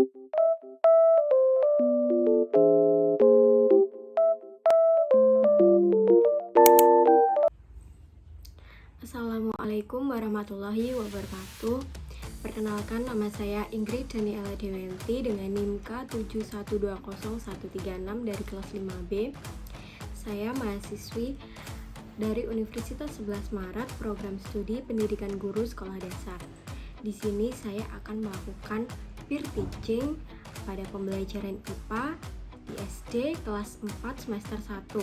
Assalamualaikum warahmatullahi wabarakatuh. Perkenalkan, nama saya Ingrid Daniela Dewianti dengan NIM K7120136 dari kelas 5B. Saya mahasiswi dari Universitas 11 Maret, program studi Pendidikan Guru Sekolah Dasar. Di sini saya akan melakukan peer teaching pada pembelajaran IPA di SD kelas 4 semester 1.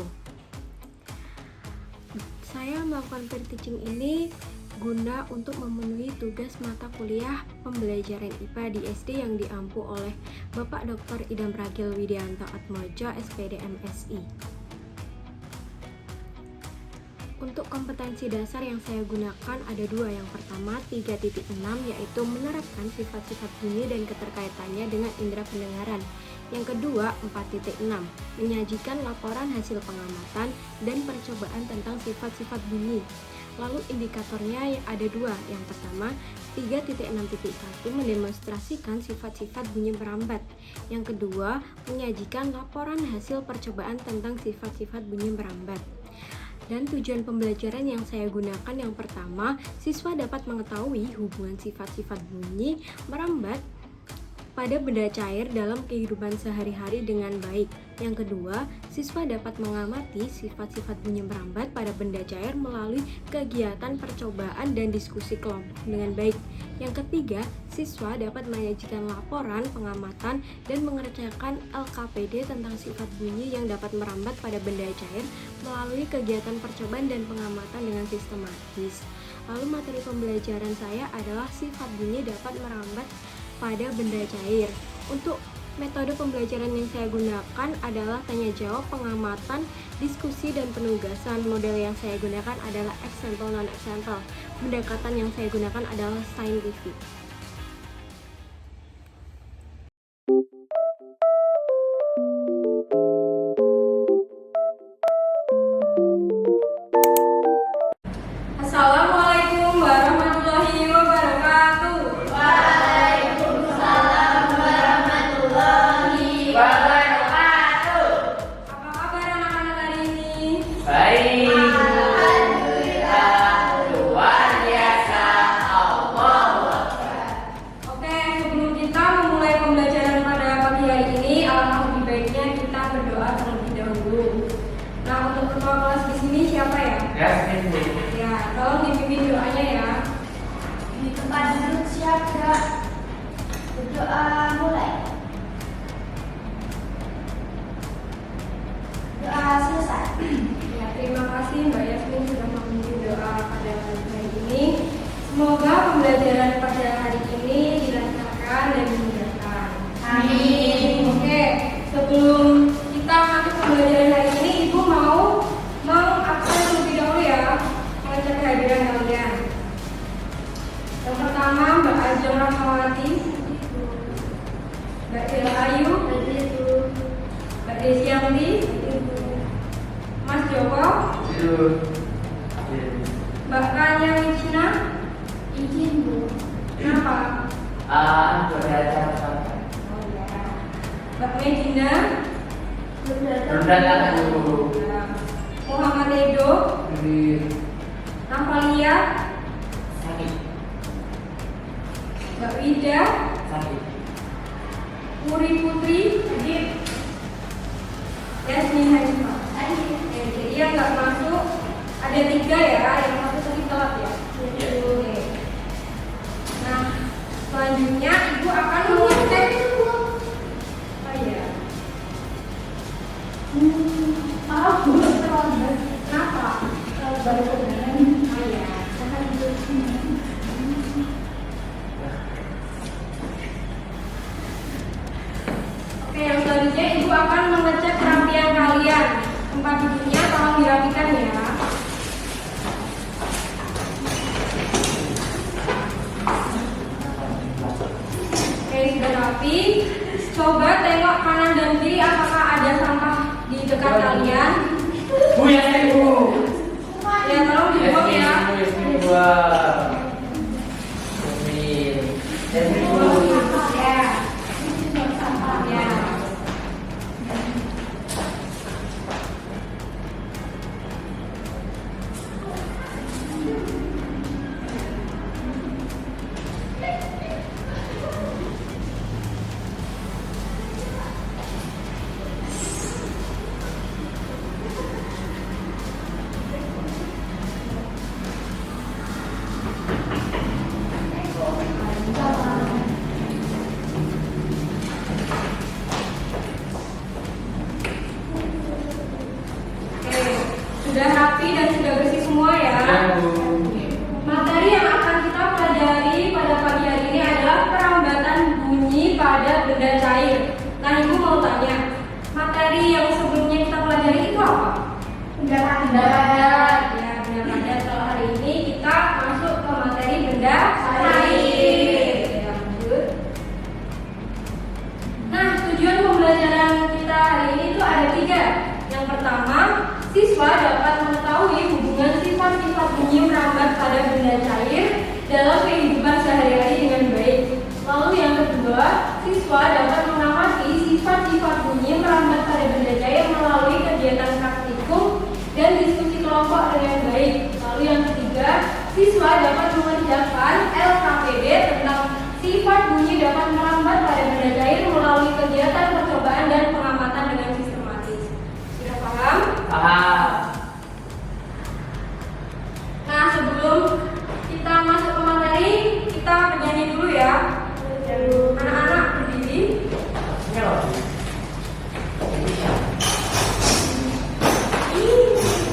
Saya melakukan peer teaching ini guna untuk memenuhi tugas mata kuliah pembelajaran IPA di SD yang diampu oleh Bapak Dr. Idam Ragil Widianto Atmojo, SPD MSI. Untuk kompetensi dasar yang saya gunakan ada dua. Yang pertama 3.6, yaitu menerapkan sifat-sifat bunyi dan keterkaitannya dengan indera pendengaran. Yang kedua 4.6, menyajikan laporan hasil pengamatan dan percobaan tentang sifat-sifat bunyi. Lalu indikatornya ada dua. Yang pertama 3.6.1, mendemonstrasikan sifat-sifat bunyi merambat. Yang kedua menyajikan laporan hasil percobaan tentang sifat-sifat bunyi merambat. Dan tujuan pembelajaran yang saya gunakan, yang pertama, siswa dapat mengetahui hubungan sifat-sifat bunyi merambat pada benda cair dalam kehidupan sehari-hari dengan baik. Yang kedua, siswa dapat mengamati sifat-sifat bunyi merambat pada benda cair melalui kegiatan percobaan dan diskusi kelompok dengan baik. Yang ketiga, siswa dapat menyajikan laporan pengamatan dan mengerjakan LKPD tentang sifat bunyi yang dapat merambat pada benda cair melalui kegiatan percobaan dan pengamatan dengan sistematis. Lalu materi pembelajaran saya adalah sifat bunyi dapat merambat pada benda cair. Untuk metode pembelajaran yang saya gunakan adalah tanya jawab, pengamatan, diskusi, dan penugasan. Model yang saya gunakan adalah example non-example. Pendekatan yang saya gunakan adalah scientific. Assalamualaikum warahmatullahi wabarakatuh. Waalaikumsalam warahmatullahi wabarakatuh. Apa kabar anak-anak hari ini? Baik. Alhamdulillah, luar biasa. Allahu Akbar. Oke, sebelum kita memulai pembelajaran pada pagi hari ini, alangkah lebih baiknya kita berdoa terlebih dahulu. Nah, untuk ketua kelas di sini siapa ya? Ya, tolong dipimpin doanya ya. Di tempat duduk siap gak? Berdoa mulai. Doa selesai. Ya, terima kasih Mbak Yasmin sudah memimpin doa pada pagi hari ini. Semoga pembelajaran pada hari ini dilancarkan dan dimudahkan. Amin. Oke, sebelum kita masuk pembelajaran hari ini, Ibu mau mengabsen terlebih dahulu ya, mengecek kehadiran kalian. Yang pertama Mbak Ajeng Rahmawati, Mbak Dela Ayu, Mbak Desianti, Mas Joko, Mbak Kanya Wicina. Izin Bu. Kenapa? Berdasar Oh ya. Mbak Medina, Berdasar dulu. Muhammad Edo, Navalia, Sakit. Mbak Wida, Sakit. Puri Putri, Yasmin Hanifah. Jadi yang nggak masuk ada 3 ya, yang masuk tadi telat ya. Oke. Nah, selanjutnya Ibu akan mengecek. Oh iya. Maaf Bu, terlambat. Kenapa? Baru kebenaran. Oh iya. Saya duduk sini. Oke, yang selanjutnya Ibu akan mengecek kerapian kalian. Tempat duduknya tolong dirapikan ya. Oke, sudah rapi. Coba tengok kanan dan kiri apakah ada sampah di dekat kalian. Bu Yasmin, Bu. Ya, tolong dibuang ya. Yasmin buang. Yasmin. Yasmin, Bu. Ya. rapi dan sudah bersih semua ya. Materi yang akan kita pelajari pada pagi hari ini adalah perambatan bunyi pada benda cair. Nah, Ibu mau tanya, materi yang sebelumnya kita pelajari itu apa? Benda padat. Ya, benda padat. Kalau hari ini kita masuk ke materi benda cair. Ya, lanjut. Nah, tujuan pembelajaran kita hari ini itu ada 3. Yang pertama, siswa dapat mengetahui hubungan sifat-sifat bunyi merambat pada benda cair dalam kehidupan sehari-hari dengan baik. Lalu yang kedua, siswa dapat mengamati sifat-sifat bunyi merambat pada benda cair melalui kegiatan praktikum dan diskusi kelompok dengan baik. Lalu yang ketiga, siswa dapat mengerjakan LKPD tentang sifat bunyi dapat merambat pada benda cair melalui kegiatan percobaan dan pengamatan dengan sistematis. Sudah paham? Paham. Nah, sebelum kita masuk ke materi, kita bernyanyi dulu ya. Anak-anak berdiri. Ini loh. Ini siapa?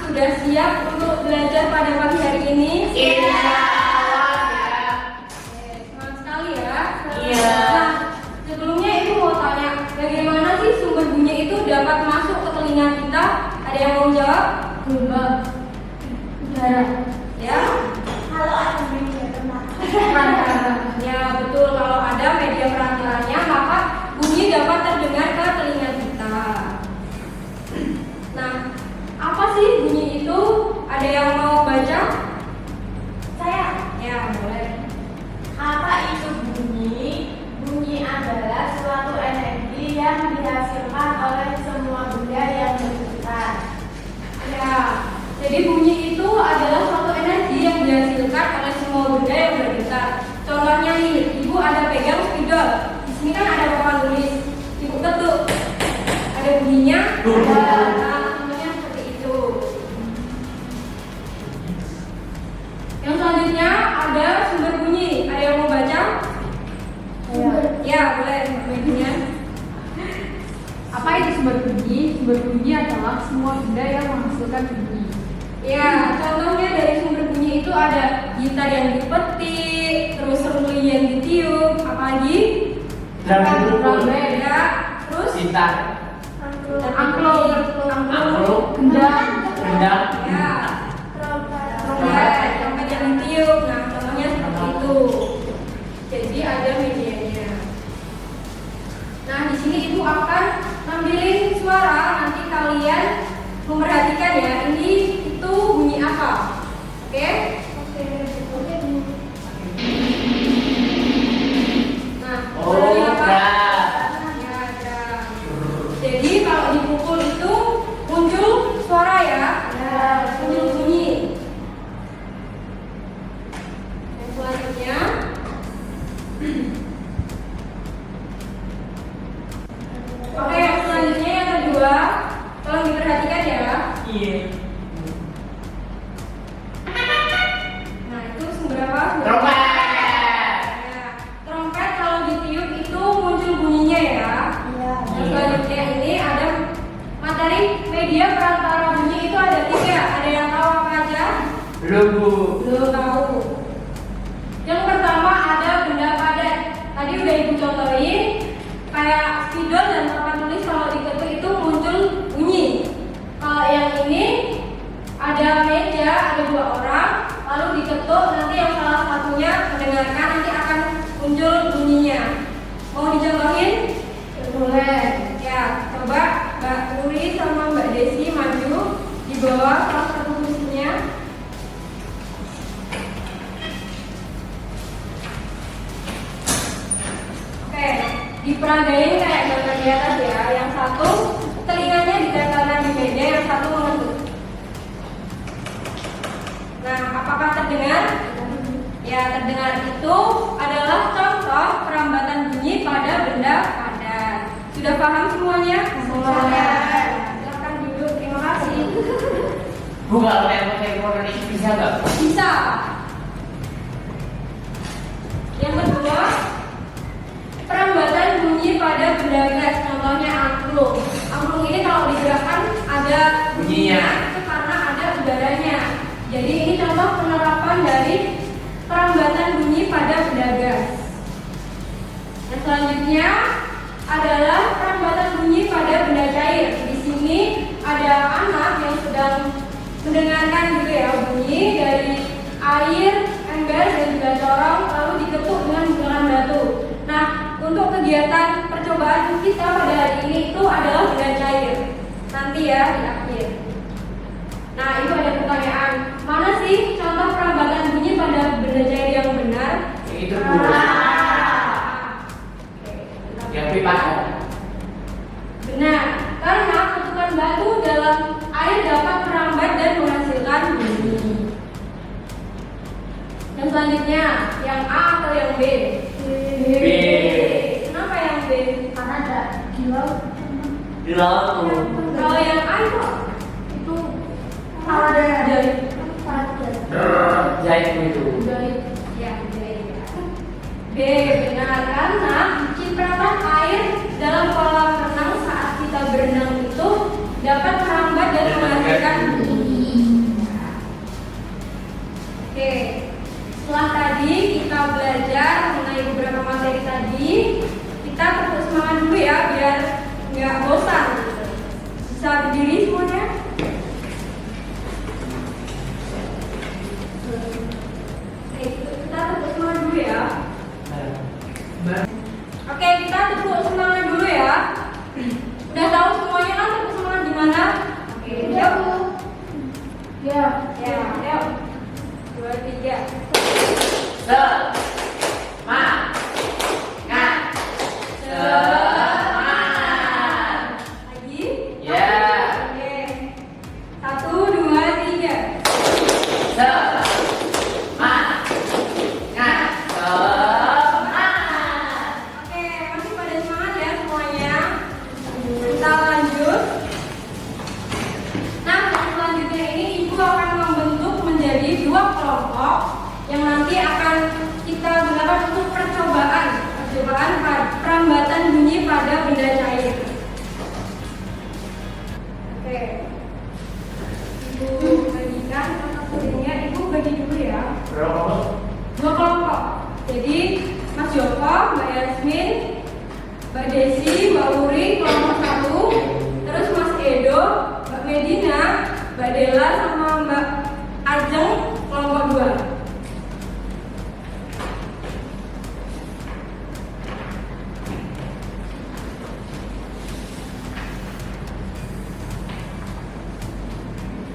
Sudah siap untuk belajar pada pagi hari ini? Iya. Semangat sekali ya. Iya. Nah, sebelumnya Ibu mau tanya, bagaimana sih sumber bunyi itu dapat masuk ke telinga kita? Ada yang mau jawab? Gelombang udara. Ya. Kalau ada media Ya betul, kalau ada media perantaranya maka bunyi dapat terdengar ke telinga kita. Nah, apa sih bunyi itu? Ada yang mau baca? saya Ya, boleh. apa itu bunyi? Bunyi adalah suatu energi yang dihasilkan oleh semua benda yang bergetar. Ya, jadi bunyi itu adalah suatu energi yang dihasilkan oleh semua benda yang bergetar. Contohnya nih, Ibu ada pegang spidol. Di sini kan ada papan tulis. Ibu ketuk. Ada bunyinya? Ada. Nah, contohnya seperti itu. Yang selanjutnya ada sumber bunyi. Ada yang mau baca? Ya. Ya, boleh. Bunyinya. sumber bunyi adalah semua benda yang menghasilkan bunyi. Ya, contohnya dari sumber bunyi itu ada gitar yang dipetik, terus seruli yang ditiup, apalagi? Drum ya, terus gitar, angklung, gendang, ya, trompet yang ditiup. Nah, contohnya seperti itu. Jadi ada medianya. Nah, di sini ibu akan ngambilin suara, nanti kalian memperhatikan ya, ini itu bunyi apa. Oke? Nah, bunyi apa? Ya, drum. Jadi kalau dipukul itu muncul suara ya, muncul bunyi. Yang selanjutnya, oke, yang selanjutnya yang kedua, tolong diperhatikan ya. Iya. Nah, itu sumber apa? Trompet. Ya, trompet kalau ditiup itu muncul bunyinya ya. Dan selanjutnya ini ada materi media perantara bunyi itu ada 3. Ada yang tahu apa aja? Belum, Bu. Belum tahu. Yang pertama ada benda padat. Tadi udah ibu contohin, kayak spidol dan papan tulis kalau diketuk itu muncul bunyi. Kalau yang ini ada meja, ada 2 orang, lalu diketuk, nanti yang salah satunya mendengarkan, nanti akan muncul bunyinya. Mau dicontohin? Boleh. Ya, coba Mbak Nuri sama Mbak Desi maju di bawah salah satu kursinya. Oke, diperagain kayak gambar di atas ya. Yang satu telinganya ditempelkan di meja, yang satu mengetuk. Nah, apakah terdengar? Ya, terdengar itu adalah contoh perambatan bunyi pada benda padat. Sudah paham semuanya? Semuanya. Silakan duduk. Terima kasih. Bu, kalau telepon ini bisa nggak? Bisa. Yang kedua, perambatan bunyi pada benda gas. Contohnya angklung. Angklung ini kalau digerakkan ada Bunyinya. Itu karena ada udaranya. Jadi ini contoh penerapan dari perambatan bunyi pada benda gas. Yang selanjutnya adalah perambatan bunyi pada benda cair. Di sini ada anak yang sedang mendengarkan gitu ya bunyi dari air, ember dan juga corong, lalu diketuk dengan menggunakan batu. Nah, untuk kegiatan percobaan kita pada hari ini itu adalah benda cair. Nanti ya di akhir. Nah, itu ada pertanyaan. Mana sih contoh perambatan bunyi pada benda cair yang benar? Itu, Bu. Yang pipa. Benar, karena ketukan batu dalam air dapat merambat dan menghasilkan bunyi. Yang selanjutnya, yang A atau yang B? B. Kenapa yang B? Karena ada di laut. Di laut, Bu. Kalau yang A itu Ada jahit. Jahit itu. Jahit. Ya, jahit. B benar, karena cipratan air dalam kolam renang saat kita berenang itu dapat merambat dan menghasilkan bunyi. Oke, setelah tadi kita belajar mengenai beberapa materi tadi, kita tetap semangat dulu ya biar nggak bosan. Bisa berdiri semuanya? Oke, kita tetap semangat dulu ya. Oke, kita tepuk semangat dulu ya. Udah tahu semuanya kan tepuk semangat gimana? Oke, yuk. Ya, yuk. 2, 3. Semangat. Lagi? Ya. Oke. 1, 2, 3. Semangat. Oke, masih pada semangat ya semuanya. Kita lanjut. Nah, selanjutnya ini ibu akan membentuk menjadi 2 kelompok yang nanti akan kita gunakan untuk percobaan perambatan bunyi pada benda cair. Ibu bagikan metodenya, Ibu bagi dulu ya. Berapa? 2 kelompok. Jadi Mas Joko, Mbak Yasmin, Mbak Desi, Mbak Uri kelompok 1, terus Mas Edo, Mbak Medina, Mbak Dela sama Mbak Ajeng kelompok 2.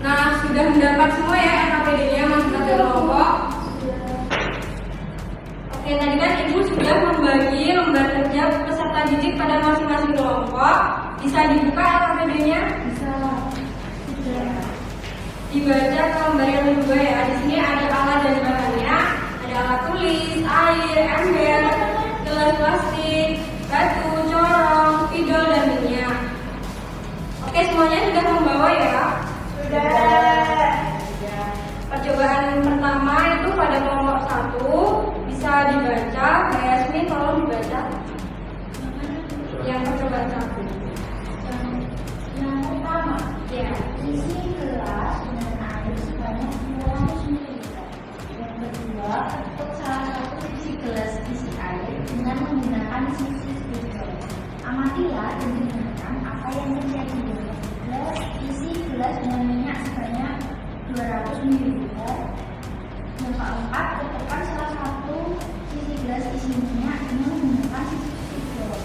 Nah, sudah mendapat semua ya RKPD-nya masing-masing kelompok. Oke, tadi kan Ibu sudah membagi lembar kerja peserta didik pada masing-masing kelompok. Bisa dibuka RKPD-nya? Bisa. Dibaca ke lembar yang kedua ya. Di sini ada alat dan bahannya. Ada alat tulis, air, ember, gelas plastik, batu, corong, spidol, dan minyak. Oke, semuanya sudah membawa ya? Percobaan pertama itu pada kelompok 1 bisa dibaca. Mbak Yasmin tolong dibaca. Yang percobaan 1. Yang pertama, Ya. isi gelas dengan air sebanyak 200 ml. Yang kedua, ketuk salah satu sisi gelas isi air dengan menggunakan sisi spidol. Amatilah dan dengarkan apa yang terjadi. Isi gelas dengan minyak sebanyak 200 ml. Yang keempat, ketukkan salah satu sisi gelas isi minyak dengan menggunakan sisi spidol.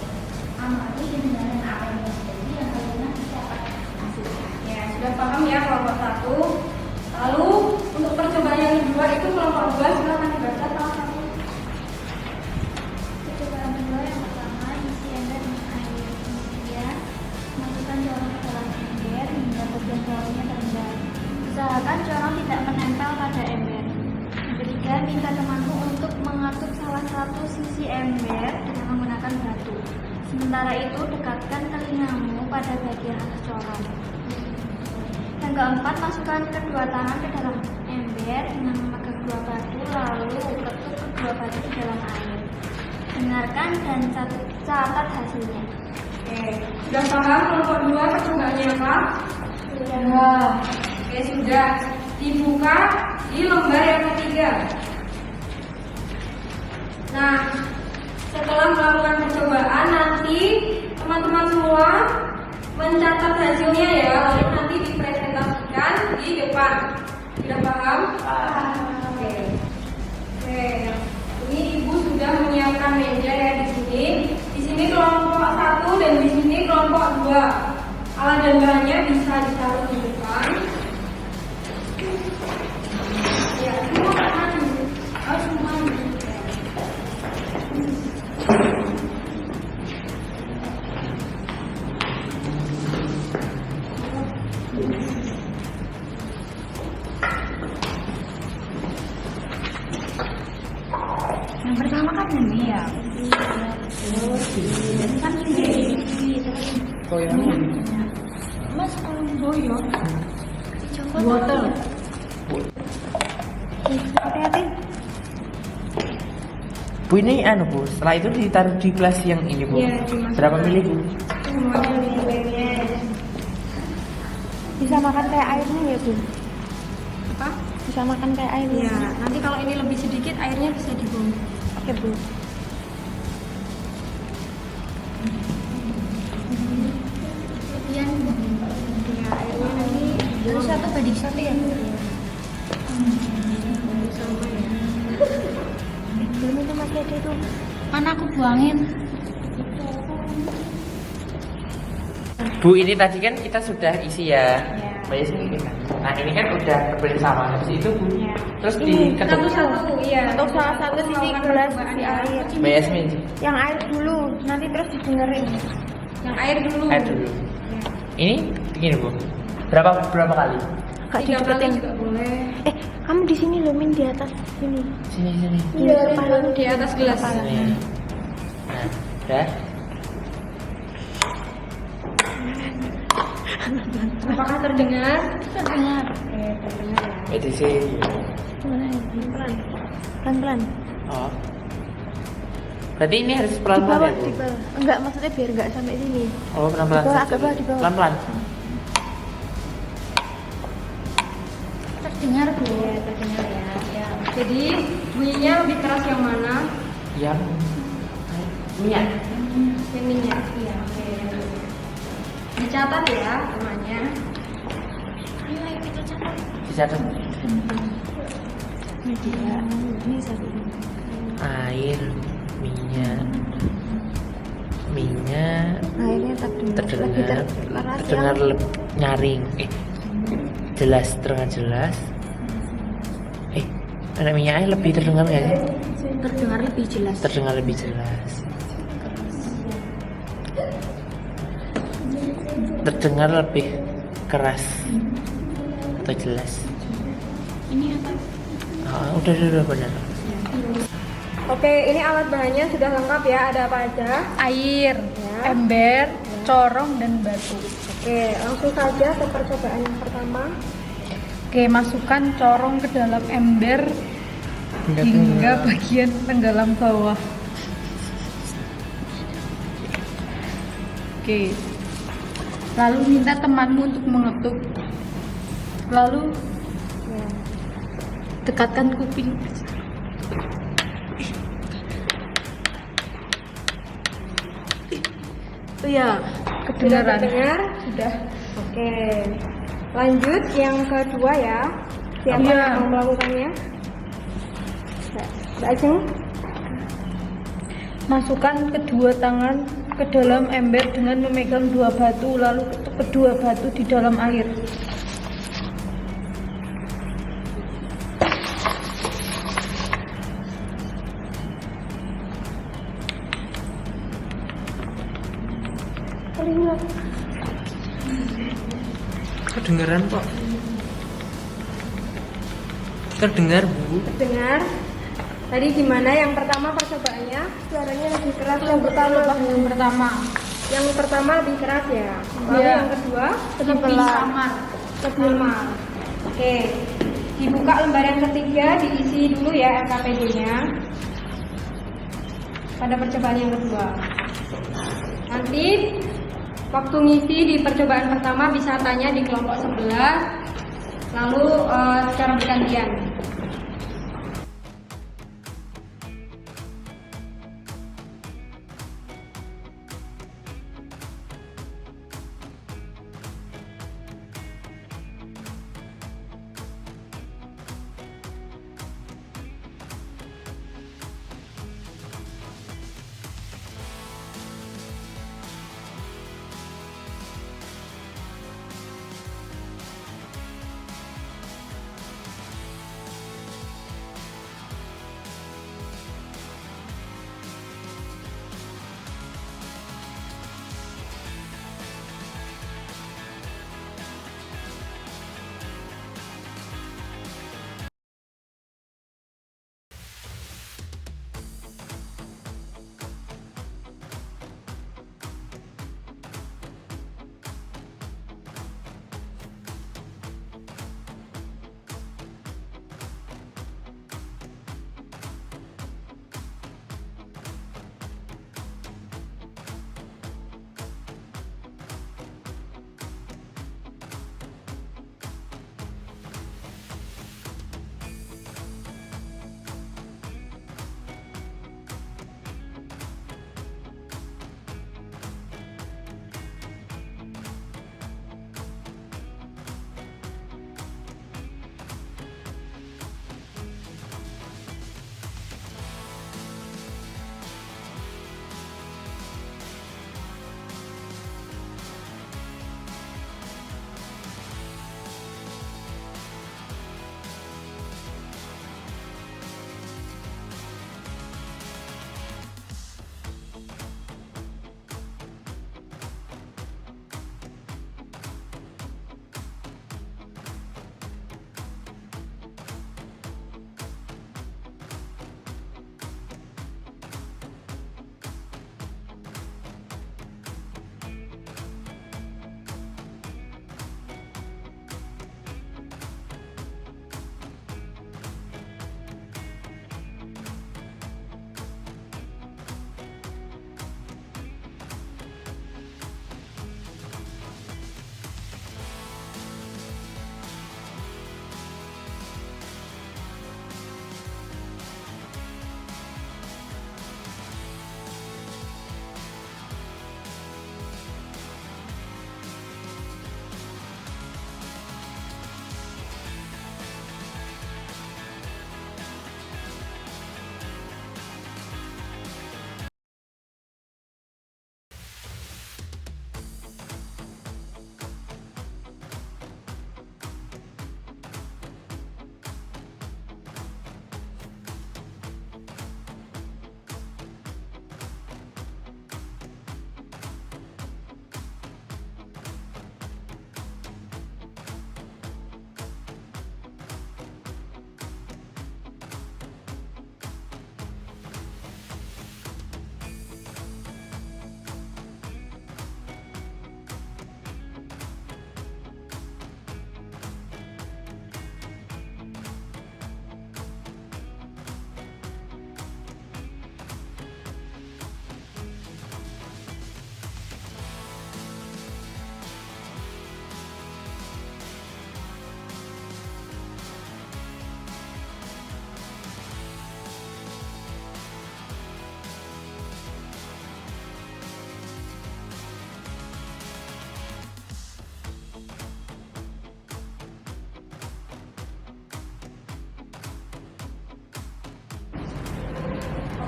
Amati dan dengarkan apa yang terjadi yang kalian dapat hasilnya. Ya, sudah paham ya kelompok 1. Lalu untuk percobaan yang kedua itu kelompok 2, silakan dibaca salah satu. Percobaan kedua yang pertama, isi ember dengan air. Kemudian, masukkan corong ke dalam ember hingga bagian corongnya terendam. Usahakan corong tidak menempel pada ember. Yang ketiga, minta temanmu untuk mengatur salah satu sisi ember dengan menggunakan batu. Sementara itu, dekatkan telingamu pada bagian atas corong. Yang keempat, masukkan kedua tangan ke dalam ember dengan memegang 2 batu, lalu ketuk kedua batu di dalam air. Dengarkan dan catat hasilnya. Oke, sudah paham kelompok 2 percobaannya apa? Sudah. Oke, sudah. Dibuka di lembar yang ketiga. Nah, setelah melakukan percobaan nanti teman-teman semua mencatat hasilnya ya, lalu nanti dipresentasikan di depan. Sudah paham? Oke. Oke. Ini Ibu sudah menyiapkan meja ya di sini. Di sini kelompok 1 dan di sini kelompok 2. Alat dan bahannya bisa ditaruh di depan. Ya, semua maju. Harus maju. Yang pertama kan ini ya. Kan ini. Mas boyo. Botol. Hati-hati. Bu ini Bu, setelah itu ditaruh di gelas yang ini Bu. Iya, dimasukkan. Berapa mili Bu? Semuanya nilainya. Bisa makan kayak airnya ya Bu? Apa? Bisa makan kayak airnya. Ya, nanti kalau ini lebih sedikit airnya bisa dibuang. Oke Bu. Ya, airnya nanti Terus satu banding satu ya. sama ya. Belum itu masih ada itu. Mana aku buangin? Bu, ini tadi kan kita sudah isi ya. Mbak Yasmin ini kan. Nah, ini kan udah bersama. Habis itu Bu. Terus diketuk. Satu-satu, iya. Untuk salah satu sisi gelas isi air. Mbak Yasmin. Yang air dulu, nanti terus didengerin. Yang air dulu. Air dulu. Ini begini Bu. Berapa kali? Kak 3 kali dicepetin. juga boleh. Kamu di sini loh, Min, di atas sini. Sini. Iya, kepala Di atas gelas. Sini. Nah, udah. Apakah terdengar? Terdengar. Oke, terdengar ya. Edisi. Pelan-pelan. Oh. Berarti ini harus Di pelan-pelan bawah, ya Bu? di bawah. Enggak, maksudnya biar enggak sampai sini. Oh, pelan-pelan. Di bawah, agak bawah, di bawah. Pelan-pelan. Dengar Bu. Iya, terdengar ya. Ya. Jadi bunyinya lebih keras yang mana? Yang minyak. Yang minyak. Iya, oke. Yang minyak. Dicatat ya namanya. Ayo kita catat. Dicatat. Ini satu. Air, minyak, Airnya terdengar nyaring, jelas, terdengar jelas. Anak minyaknya lebih terdengar nggak sih? terdengar lebih jelas. Terdengar lebih jelas. Terdengar lebih keras atau jelas? Ini apa? Udah benar. Oke, ini alat bahannya sudah lengkap ya. Ada apa aja? Air, Ya. ember, corong, dan batu. Oke, langsung saja ke percobaan yang pertama. Oke, masukkan corong ke dalam ember hingga bagian tenggelam bawah. Oke. Lalu minta temanmu untuk mengetuk. Lalu dekatkan kuping. Iya, sudah Kedengaran. terdengar? Sudah. Oke. Lanjut yang kedua ya. Siapa Iya. yang mau melakukannya? Mbak Ajeng? Masukkan kedua tangan ke dalam ember dengan memegang dua batu, lalu ketuk kedua batu di dalam air. Kedengaran kok. Terdengar Bu. Dengar. Tadi gimana yang pertama percobaannya? Suaranya lebih keras yang pertama. Yang pertama, Yang pertama lebih keras ya. Lalu Iya. yang kedua lebih samar. sama. Oke. Dibuka lembar yang ketiga, diisi dulu ya LKPD-nya. Pada percobaan yang kedua. Nanti waktu ngisi di percobaan pertama bisa tanya di kelompok sebelah, lalu secara bergantian.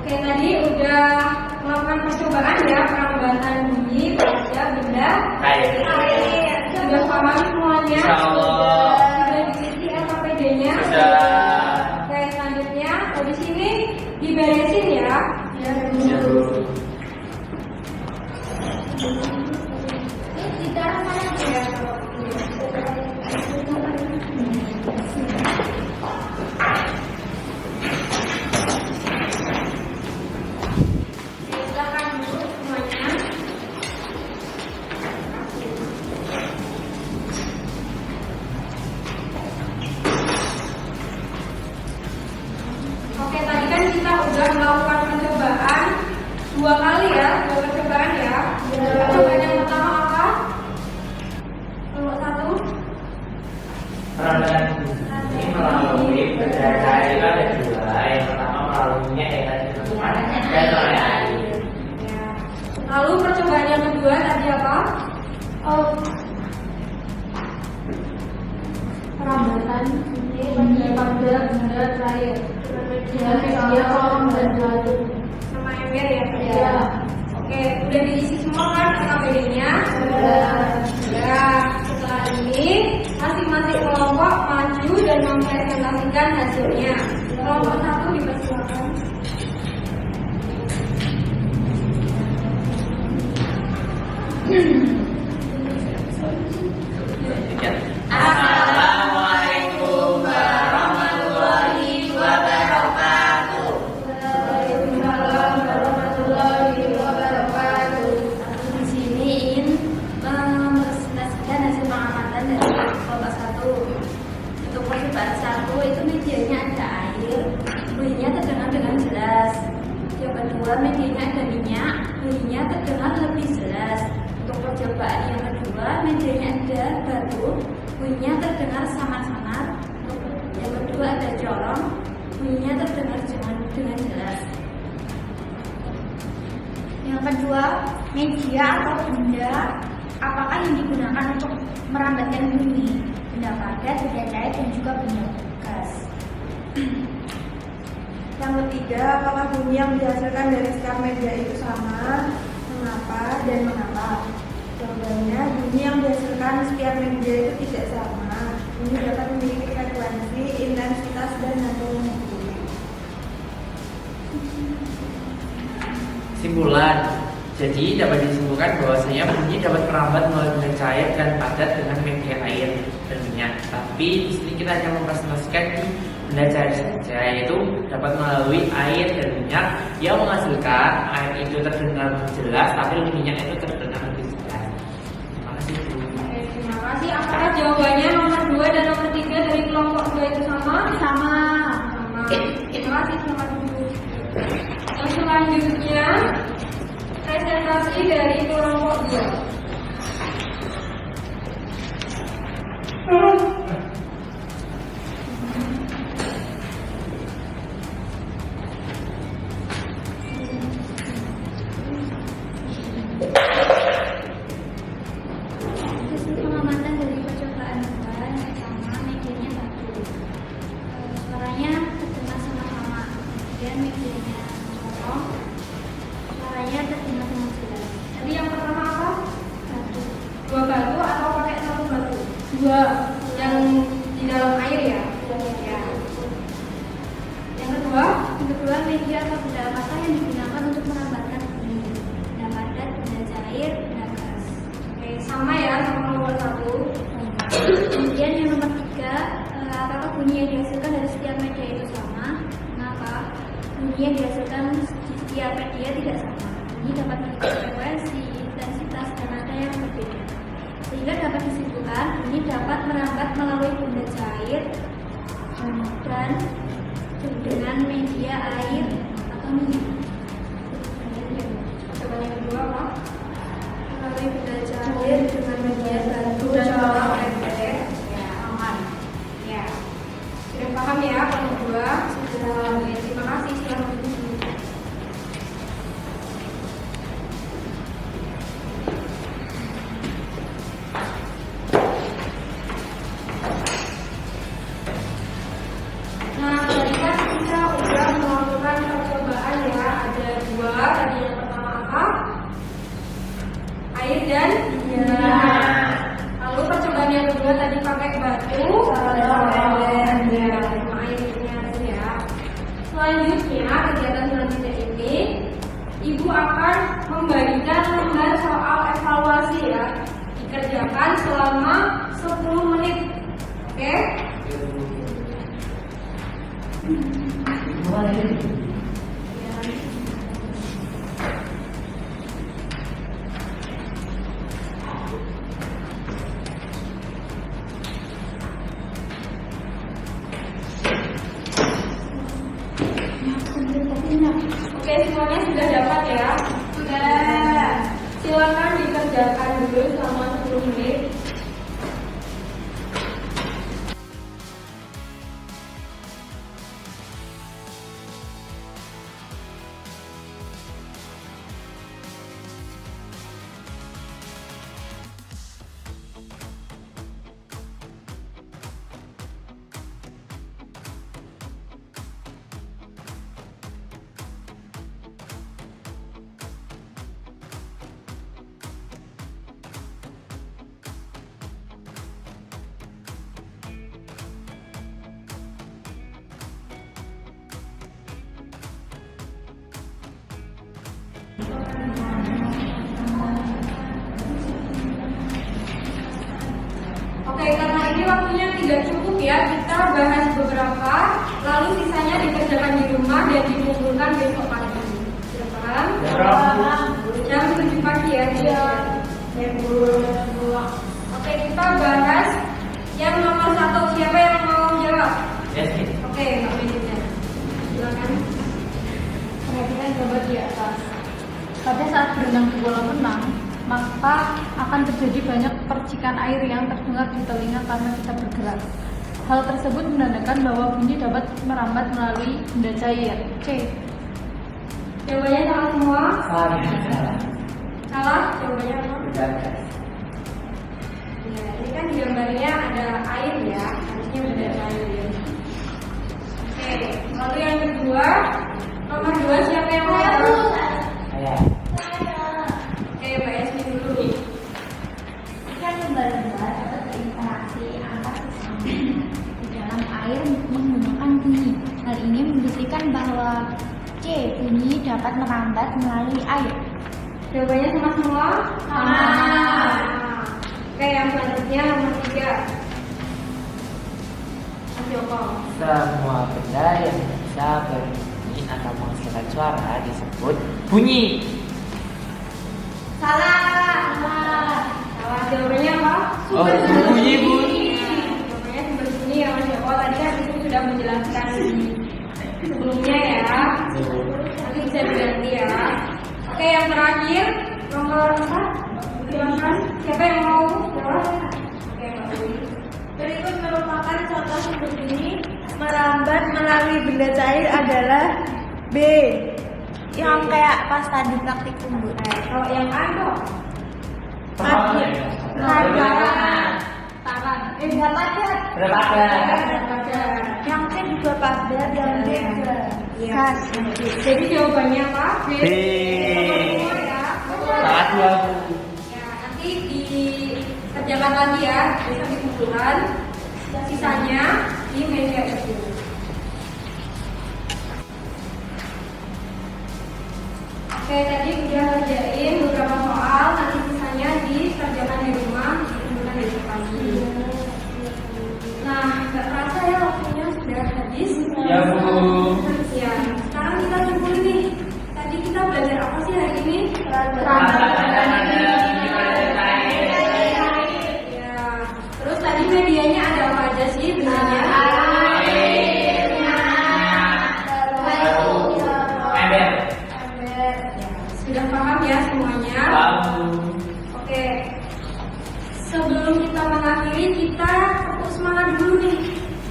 Oke, tadi udah melakukan percobaan ya, perambatan bunyi pada benda Air. Sudah paham semuanya? Insya Allah. Sudah diisi LKPD-nya? Sudah. Oke, selanjutnya di sini diberesin ya. Ya, Bu. Silakan dulu semuanya. Oke, tadi kan kita udah melakukan percobaan 2 kali ya, 2 percobaan ya. Percobaan yang pertama apa? Kelompok 1. Perambatan bunyi melalui benda cair itu ada dua. Yang pertama melaluinya tadi teman dan oleh air. Ya. Lalu percobaan yang kedua tadi apa? Perambatan bunyi pada benda cair dengan media kolom dan batu. Sama ember ya? Iya. Oke, udah diisi semua kan LKPD-nya? Ya, setelah ini masing-masing kelompok maju dan mempresentasikan hasilnya. Kelompok 1 dipersilakan. Assalamualaikum warahmatullahi wabarakatuh. Waalaikumsalam warahmatullahi wabarakatuh. Di sini ingin mempresentasikan hasil pengamatan dari kelompok 1. Untuk percobaan 1 itu medianya ada air, bunyinya terdengar dengan jelas. Yang kedua medianya ada minyak, bunyinya terdengar lebih jelas. Untuk percobaan yang kedua medianya ada batu, bunyinya terdengar samar-samar. Yang kedua ada corong, bunyinya terdengar dengan jelas. Yang kedua, media atau benda apakah yang digunakan untuk merambatkan bunyi? Benda padat, benda cair, dan juga benda gas. Yang ketiga, apakah bunyi yang dihasilkan dari setiap media itu sama? Mengapa dan mengapa? Jawabannya, bunyi yang dihasilkan setiap media itu tidak sama. Bunyi dapat memiliki frekuensi, intensitas, dan nada yang berbeda. Simpulan. Jadi dapat disimpulkan bahwasanya bunyi dapat merambat melalui benda cair dan padat dengan media air dan minyak. Tapi di sini kita hanya mempresentasikan di benda cair saja, yaitu dapat melalui air dan minyak yang menghasilkan air itu terdengar jelas, tapi minyak itu terdengar lebih jelas. Terima kasih, Bu. Oke, terima kasih. Apakah jawabannya nomor 2 dan nomor 3 dari kelompok 2 itu sama? Sama. Sama. Terima kasih, selamat dulu. Yang selanjutnya, presentasi dari kelompok 2. Hasil pengamatan dari percobaan 2 yang pertama medianya batu. Suaranya terdengar sama-sama. Kemudian medianya corong, suaranya terdengar dengan jelas. Tadi yang pertama apa? Batu. 2 batu atau pakai 1 batu? 2 yang di dalam air ya? Ya. Yang kedua, Yang kedua, media atau benda apakah yang digunakan untuk merambatkan bunyi? Benda padat, benda cair, benda gas. oke, sama ya sama nomor 1. Kemudian yang nomor 3, apakah bunyi yang dihasilkan dari setiap media itu sama? Mengapa? Bunyi yang dihasilkan di setiap media tidak sama. Bunyi dapat memiliki frekuensi, intensitas, dan nada yang berbeda. Sehingga dapat disimpulkan bunyi dapat merambat melalui benda cair dan dengan media air atau minyak. Percobaan yang kedua apa? Melalui benda cair dengan media batu dan Corong, corong. ember. Ya, aman. Ya. Sudah paham ya kalau 2? Sudah. Oke, terima kasih. Selamat dulu. Nah, tadi kan kita udah melakukan percobaan ya, Selanjutnya, kegiatan selanjutnya ini, Ibu akan membagikan lembar soal evaluasi ya, dikerjakan selama 10 menit. Oke? Oke, semuanya sudah dapat ya? Sudah. Silakan dikerjakan dulu selama 10 menit. Oke, karena ini waktunya tidak cukup ya, kita bahas beberapa, lalu sisanya dikerjakan di rumah dan dikumpulkan besok pagi. Sudah paham? Jam 7 pagi ya? Iya. Oke, kita bahas yang nomor 1. Siapa yang mau jawab? Oke, Mbak Medina. Silakan. Perhatikan gambar di atas. Pada saat berenang di kolam renang, maka akan terjadi banyak percikan air yang terdengar di telinga karena kita bergerak. Hal tersebut menandakan bahwa bunyi dapat merambat melalui benda cair. C. Jawabannya salah semua? Salah. Salah? Jawabannya apa? Ya, ini kan di gambarnya ada air ya, harusnya benda cair ya. Oke, lalu yang kedua, nomor 2 siapa yang mau jawab? Saya. Oke, Mbak Esmi dulu. Ikan lumba-lumba dapat berinteraksi antar sesama di dalam air menggunakan bunyi. Hal ini membuktikan bahwa C. Bunyi dapat merambat melalui air. Jawabannya sama semua? Sama. Oke, yang selanjutnya nomor 3. Mas Joko. Semua benda yang bisa berbunyi atau menghasilkan suara disebut bunyi. Salah. Salah. Jawabannya apa? Oh, bunyi, Bu. Jawabannya sumber bunyi ya Mas Joko. Tadi kan itu sudah menjelaskan sebelumnya ya. Nanti bisa diganti ya. Oke, yang terakhir nomor 4. Silakan. Siapa yang mau jawab? Oke, Mbak Dewi. Berikut merupakan contoh sumber bunyi merambat melalui benda cair adalah B. Yang kayak pas tadi praktikum, Bu. Kalau yang A kok? Tangan. Enggak padat. Berapa? Yang C juga padat, yang D juga. Iya. Jadi jawabannya apa? B. Semua ya. Salah 2, Bu. Ya, nanti dikerjakan lagi ya, besok dikumpulkan. Sisanya di meja itu. Oke, tadi udah kerjain beberapa soal, nanti sisanya dikerjakan di rumah, dikumpulkan besok pagi. Nah, nggak terasa ya waktunya sudah habis. Ya, Bu. Ya, sekarang kita kumpulin nih. Tadi kita belajar apa sih hari ini? Ya, terus tadi medianya ada apa aja sih bendanya? Ember. Sudah paham ya semuanya? Tahu. Oke. Sebelum kita mengakhiri, kita tepuk semangat dulu nih.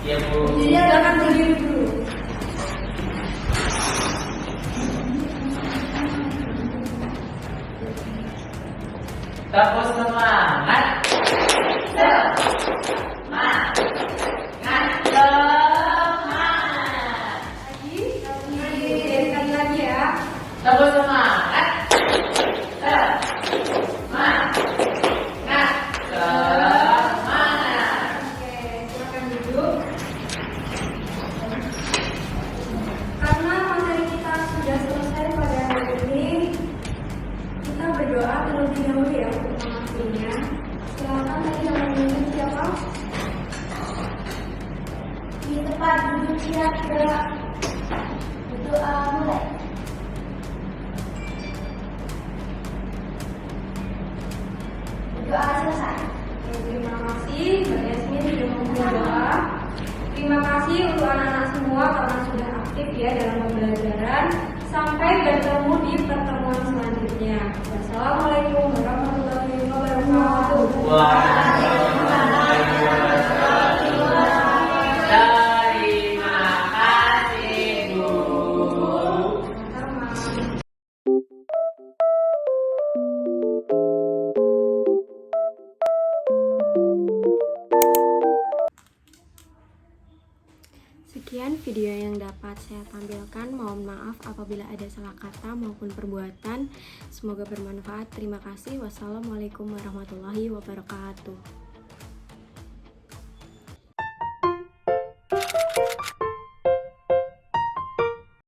Ya, Bu. Jadi silakan berdiri dulu. Tepuk semangat. Sekali lagi ya. Tepuk semangat. Oke, silakan duduk. Karena siap gerak. Berdoa mulai. Berdoa selesai. Terima kasih Mbak Yasmin sudah membuat doa. Terima kasih untuk anak-anak semua karena sudah aktif ya dalam pembelajaran. Sampai bertemu di pertemuan selanjutnya. Wassalamualaikum warahmatullahi wabarakatuh. Terima kasih Bu. Sama. Sekian video yang dapat saya tampilkan. Mohon maaf apabila ada salah kata maupun perbuatan. Semoga bermanfaat. Terima kasih. Wassalamualaikum warahmatullahi wabarakatuh.